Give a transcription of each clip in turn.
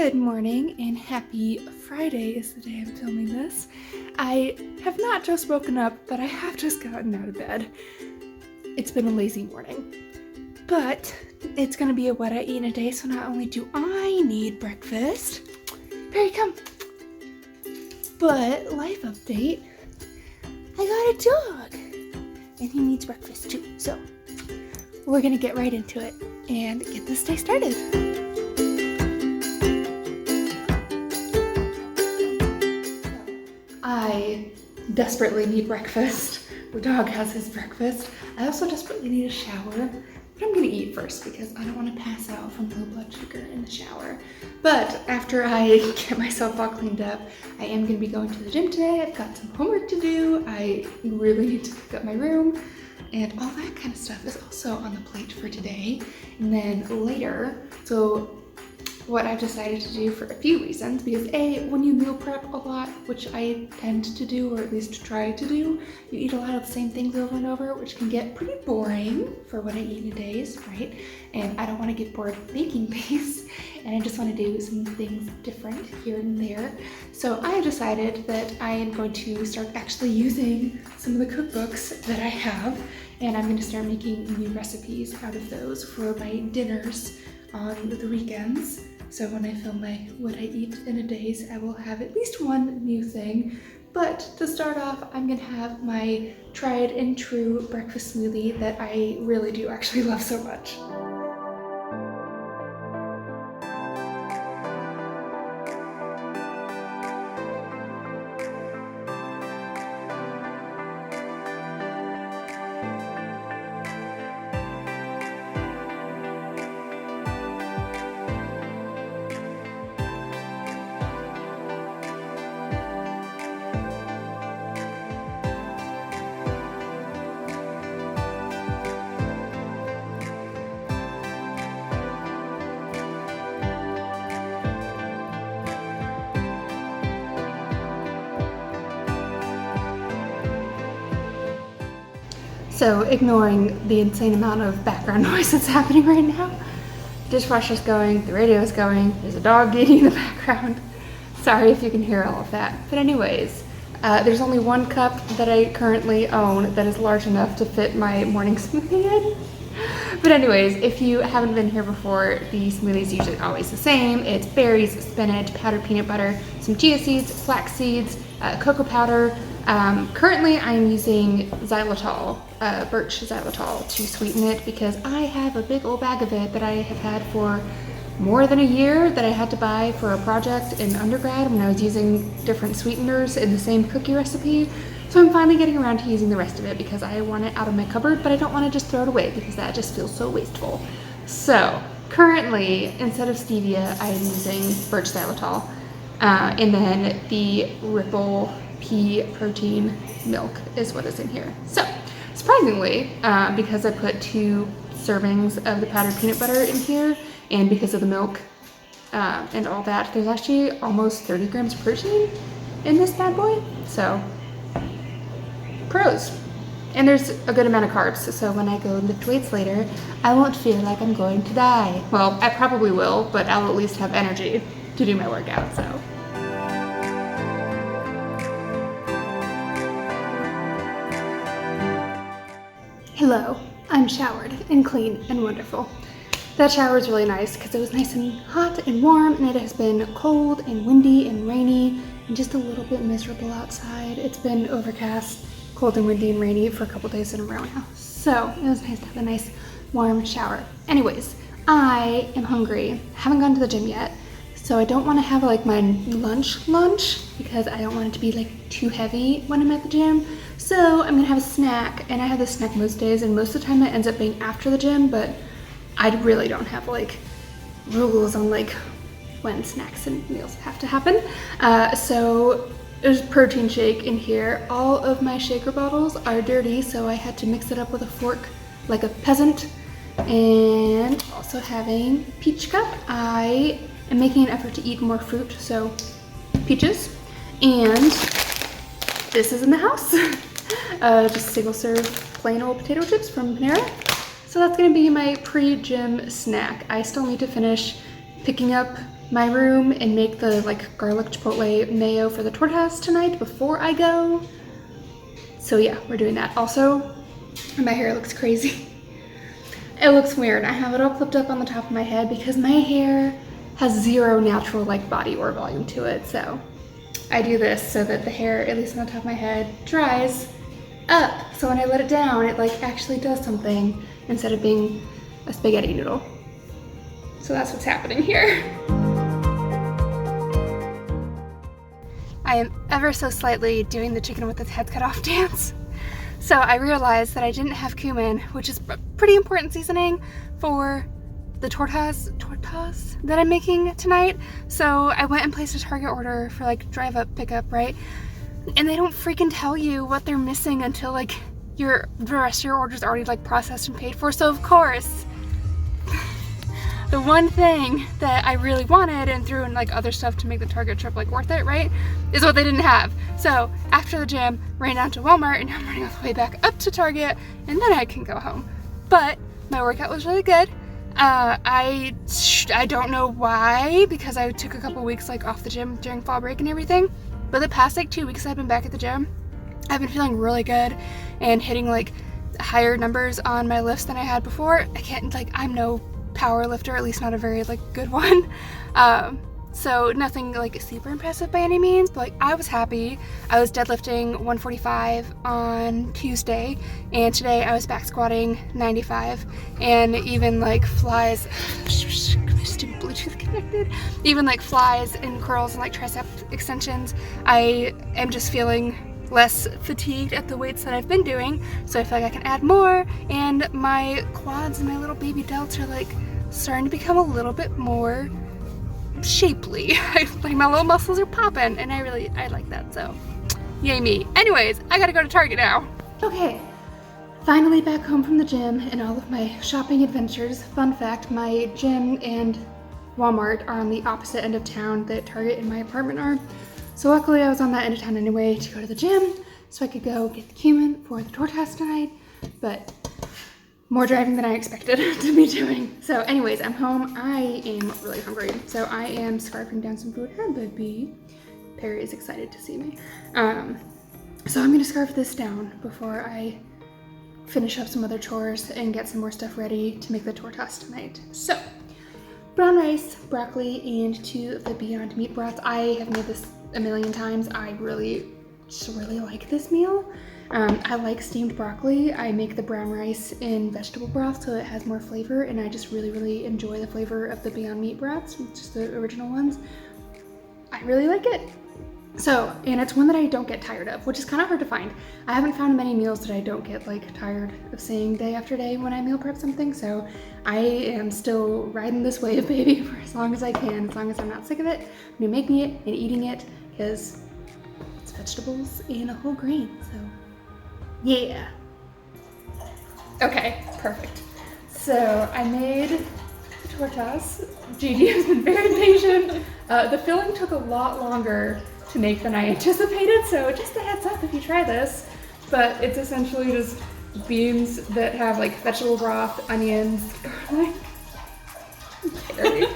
Good morning and happy Friday is the day I'm filming this. I have not just woken up, but I have just gotten out of bed. It's been a lazy morning, but it's gonna be a what I eat in a day, so not only do I need breakfast, Perry, come, but life update, I got a dog and he needs breakfast too. So we're gonna get right into it and get this day started. I desperately need breakfast. The dog has his breakfast. I also desperately need a shower, but I'm gonna eat first because I don't want to pass out from low blood sugar in the shower. But after I get myself all cleaned up, I am gonna be going to the gym today. I've got some homework to do. I really need to pick up my room, and all that kind of stuff is also on the plate for today. And then later, so what I've decided to do for a few reasons, because A, when you meal prep a lot, which I tend to do, or at least try to do, you eat a lot of the same things over and over, which can get pretty boring for what I eat in days, right? And I don't want to get bored making these, and I just want to do some things different here and there. So I have decided that I am going to start actually using some of the cookbooks that I have, and I'm going to start making new recipes out of those for my dinners on the weekends. So when I film my what I eat in a days, I will have at least one new thing. But to start off, I'm gonna have my tried and true breakfast smoothie that I really do actually love so much. So ignoring the insane amount of background noise that's happening right now, dishwasher's going, the radio's going, there's a dog eating in the background. Sorry if you can hear all of that. But anyways, there's only one cup that I currently own that is large enough to fit my morning smoothie in. But anyways, if you haven't been here before, the smoothie is usually always the same. It's berries, spinach, powdered peanut butter, some chia seeds, flax seeds, cocoa powder. Currently I'm using xylitol, birch xylitol, to sweeten it because I have a big old bag of it that I have had for more than a year that I had to buy for a project in undergrad when I was using different sweeteners in the same cookie recipe. So I'm finally getting around to using the rest of it because I want it out of my cupboard, but I don't want to just throw it away because that just feels so wasteful. So currently, instead of stevia, I am using birch xylitol, and then the Ripple pea protein milk is what is in here. So surprisingly, because I put 2 servings of the powdered peanut butter in here, and because of the milk and all that, there's actually almost 30 grams of protein in this bad boy. So pros. And there's a good amount of carbs, so when I go lift weights later, I won't feel like I'm going to die. Well, I probably will, but I'll at least have energy to do my workout, so. Hello, I'm showered and clean and wonderful. That shower was really nice because it was nice and hot and warm, and it has been cold and windy and rainy and just a little bit miserable outside. It's been overcast, cold and windy and rainy for a couple days in a row now. So it was nice to have a nice warm shower. Anyways, I am hungry. Haven't gone to the gym yet, so I don't want to have like my lunch because I don't want it to be like too heavy when I'm at the gym. So I'm gonna have a snack, and I have this snack most days, and most of the time it ends up being after the gym, but I really don't have like rules on like when snacks and meals have to happen. So there's protein shake in here. All of my shaker bottles are dirty, so I had to mix it up with a fork like a peasant. And also having peach cup. I am making an effort to eat more fruit, so peaches. And this is in the house. Just single serve plain old potato chips from Panera. So that's gonna be my pre-gym snack. I still need to finish picking up my room and make the like garlic chipotle mayo for the tortas tonight before I go. So yeah, we're doing that. Also, my hair looks crazy. It looks weird. I have it all clipped up on the top of my head because my hair has zero natural like body or volume to it. So I do this so that the hair, at least on the top of my head, dries up. So when I let it down, it like actually does something instead of being a spaghetti noodle. So that's what's happening here. I am ever so slightly doing the chicken with its head cut off dance. So I realized that I didn't have cumin, which is a pretty important seasoning for the tortas that I'm making tonight. So I went and placed a Target order for like drive up pickup, right? And they don't freaking tell you what they're missing until like the rest of your order's already like processed and paid for. So of course, the one thing that I really wanted and threw in like other stuff to make the Target trip like worth it, right, is what they didn't have. So after the gym, ran down to Walmart and now I'm running all the way back up to Target and then I can go home. But my workout was really good. I don't know why, because I took a couple weeks like off the gym during fall break and everything. But the past like 2 weeks I've been back at the gym, I've been feeling really good and hitting like higher numbers on my lifts than I had before. I'm no power lifter, at least not a very like good one. So nothing like super impressive by any means, but like I was happy. I was deadlifting 145 on Tuesday, and today I was back squatting 95, and even like flies, stupid Bluetooth connected, even like flies and curls and like tricep extensions, I am just feeling less fatigued at the weights that I've been doing, so I feel like I can add more, and my quads and my little baby delts are like starting to become a little bit more shapely. Like my little muscles are popping and I like that, so yay me. Anyways, I gotta go to Target now. Okay, finally back home from the gym and all of my shopping adventures. Fun fact, my gym and Walmart are on the opposite end of town that Target and my apartment are. So luckily I was on that end of town anyway to go to the gym so I could go get the cumin for the tortas tonight, but more driving than I expected to be doing. So anyways, I'm home. I am really hungry. So I am scarfing down some food. Hi, baby. Perry is excited to see me. So I'm gonna scarf this down before I finish up some other chores and get some more stuff ready to make the tortas tonight. So, brown rice, broccoli, and 2 of the Beyond Meat broths. I have made this a million times. I really like this meal. I like steamed broccoli. I make the brown rice in vegetable broth so it has more flavor, and I just really enjoy the flavor of the Beyond Meat broths, just the original ones. I really like it. So, and it's one that I don't get tired of, which is kind of hard to find. I haven't found many meals that I don't get like tired of seeing day after day when I meal prep something, so I am still riding this wave, baby, for as long as I can, as long as I'm not sick of it. I'm gonna making it and eating it because it's vegetables and a whole grain, so yeah. Okay, perfect. So I made the tortas. Gigi has been very patient. The filling took a lot longer to make than I anticipated, so just a heads up if you try this. But it's essentially just beans that have like vegetable broth, onions, garlic. Carrie.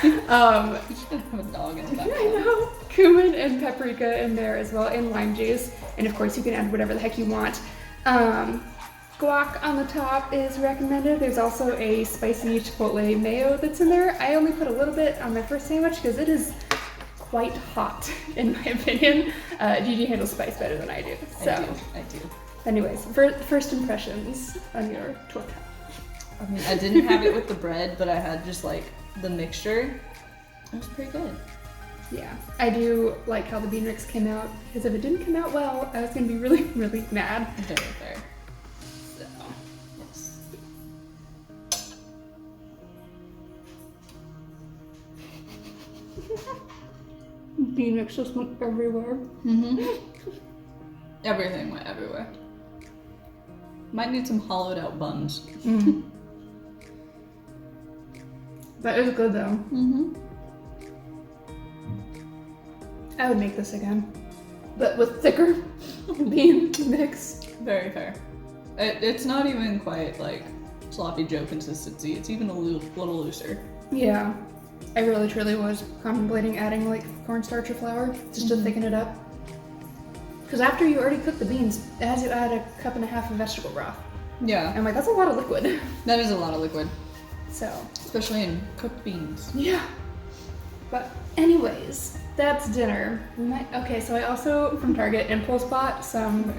You should have a dog in the background. I know. Cumin and paprika in there as well, and lime juice. And of course you can add whatever the heck you want. Guac on the top is recommended. There's also a spicy chipotle mayo that's in there. I only put a little bit on my first sandwich because it is quite hot in my opinion. Gigi handles spice better than I do. So, I do. Anyways, first impressions on your torta. I mean, I didn't have it with the bread, but I had just like the mixture. It was pretty good. Yeah, I do like how the bean mix came out, because if it didn't come out well, I was gonna be really mad. Very fair. So, yes. Bean mix just went everywhere. Mm-hmm. Everything went everywhere. Might need some hollowed out buns. Mm. That is good though. Mm-hmm. I would make this again, but with thicker bean mix. Very fair. It's not even quite like sloppy Joe consistency. It's even a little looser. Yeah. I really truly was contemplating adding like cornstarch or flour just to thicken it up. Because after you already cook the beans, it has you add a cup and a half of vegetable broth. Yeah. I'm like, that's a lot of liquid. That is a lot of liquid. So. Especially in cooked beans. Yeah. But anyways, that's dinner. Okay, so I also, from Target, impulse bought some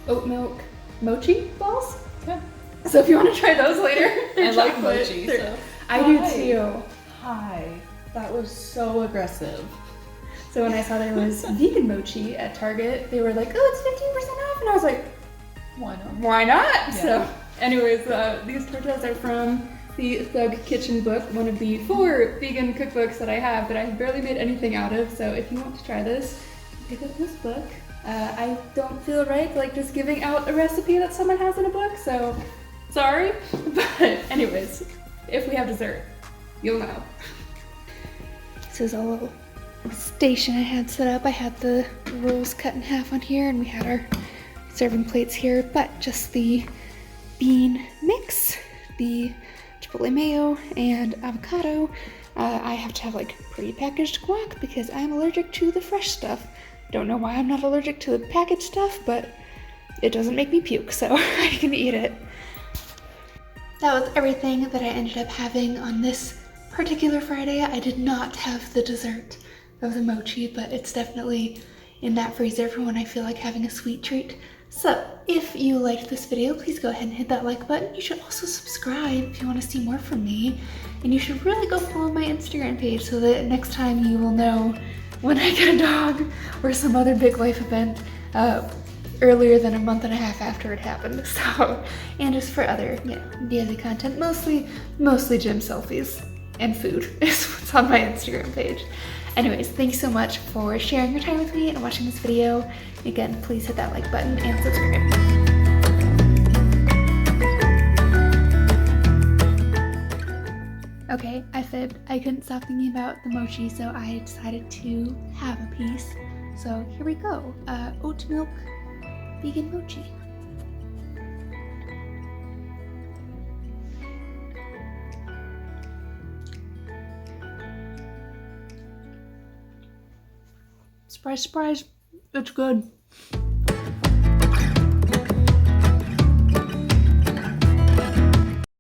oat milk mochi balls. Yeah. So if you want to try those later. I like mochi, so. I do too. Hi. That was so aggressive. So when I saw there was vegan mochi at Target, they were like, oh, it's 15% off. And I was like, Why not? why not? Yeah. So anyways, these tortas are from the Thug Kitchen book, one of the 4 vegan cookbooks that I have that I barely made anything out of. So if you want to try this, pick up this book. I don't feel right like just giving out a recipe that someone has in a book, so sorry. But anyways, if we have dessert, you'll know. This is a little station I had set up. I had the rolls cut in half on here, and we had our serving plates here, but just the bean mix, the chipotle mayo, and avocado. I have to have like pre-packaged guac because I'm allergic to the fresh stuff. Don't know why I'm not allergic to the packaged stuff, but it doesn't make me puke, so I can eat it. That was everything that I ended up having on this particular Friday. I did not have the dessert of the mochi, but it's definitely in that freezer for when I feel like having a sweet treat. So if you liked this video, please go ahead and hit that like button. You should also subscribe if you want to see more from me. And you should really go follow my Instagram page so that next time you will know when I get a dog or some other big life event earlier than a month and a half after it happened. So, and just for other, daily content, mostly gym selfies and food is what's on my Instagram page. Anyways, thanks so much for sharing your time with me and watching this video. Again, please hit that like button and subscribe. Okay, I said I couldn't stop thinking about the mochi, so I decided to have a piece. So here we go, oat milk vegan mochi. Surprise, surprise, it's good.